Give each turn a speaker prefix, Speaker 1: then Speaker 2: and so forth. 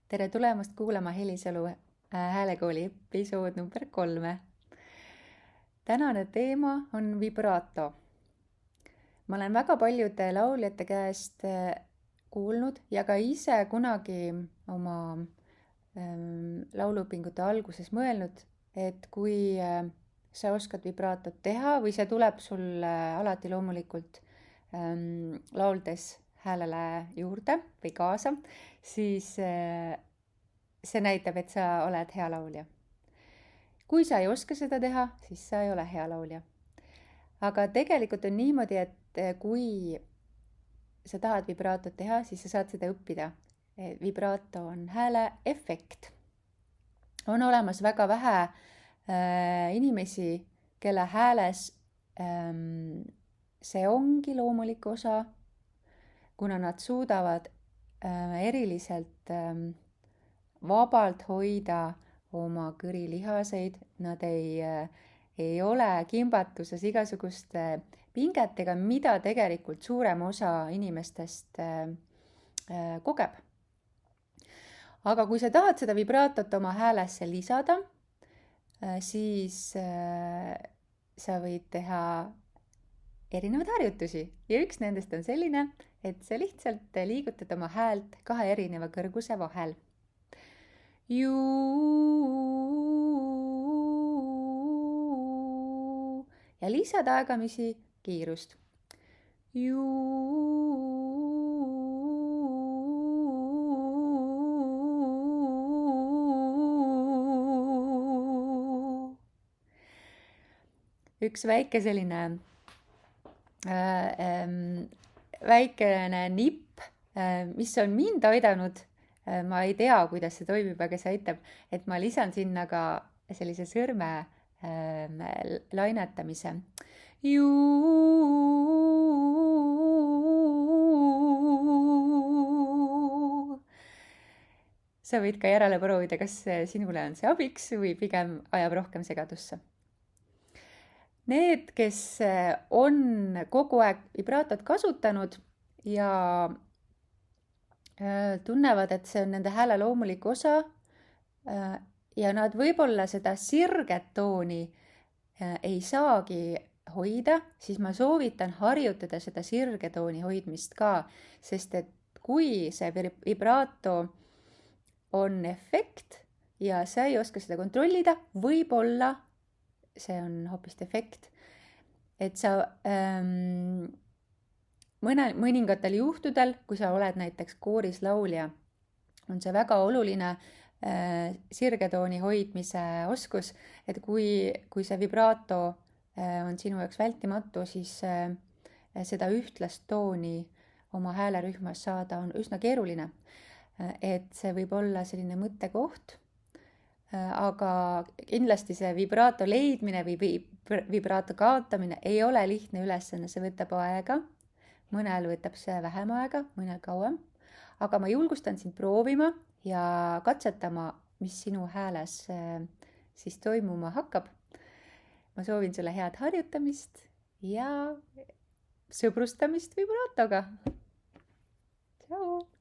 Speaker 1: Tere tulemast kuulama Helisalu häälekooli episood number 3. Tänane teema on vibraato. Ma olen väga paljude lauljate käest kuulnud ja ka ise kunagi oma lauluõpingute alguses mõelnud, et kui sa oskad vibraatot teha või see tuleb sul alati loomulikult lauldes häälele juurde või kaasa, siis see näitab, et sa oled hea laulja. Kui sa ei oska seda teha, siis sa ei ole hea laulja. Aga tegelikult on niimoodi, et kui sa tahad vibraatot teha, siis sa saad seda õppida. Vibraato on hääle efekt. On olemas väga vähe inimesi, kelle hääles see ongi loomulik osa, kuna nad suudavad eriliselt vabalt hoida oma kõrilihaseid, nad ei ole kimbatuses igasuguste pingetega, mida tegelikult suurem osa inimestest kogeb. Aga kui sa tahad seda vibraatot oma häälesse lisada, siis sa võid teha erinevaid harjutusi ja üks nendest on selline, et sa lihtsalt liigutad oma häält 2 erineva kõrguse vahel. Ja lisad aegamisi kiirust. Üks väike selline väikene nipp, mis on mind aidanud, ma ei tea, kuidas see toimib, aga see aitab, et ma lisan sinna ka sellise sõrme lainetamise. Sa võid ka järele proovida, kas sinule on see abiks või pigem ajab rohkem segadusse. Need, kes on kogu aeg vibraatot kasutanud ja tunnevad, et see on nende hääle loomulik osa ja nad võib-olla seda sirget tooni ei saagi hoida, siis ma soovitan harjutada seda sirge tooni hoidmist ka, sest et kui see vibraato on efekt ja sa ei oska seda kontrollida, võib-olla see on hoopis defekt, et sa mõningatel juhtudel, kui sa oled näiteks kooris laulja, on see väga oluline sirgetooni hoidmise oskus, et kui see vibraato on sinu jaoks vältimatu, siis seda ühtlast tooni oma häälerühmas saada on üsna keeruline. Et see võib olla selline mõttekoht, aga kindlasti see vibraato leidmine või vibraato kaotamine ei ole lihtne ülesanne, see võtab aega. Mõnel võtab see vähem aega, mõnel kauem. Aga ma julgustan sind proovima ja katsetama, mis sinu hääles siis toimuma hakkab. Ma soovin sulle head harjutamist ja sõbrustamist vibraatoga. Tšau!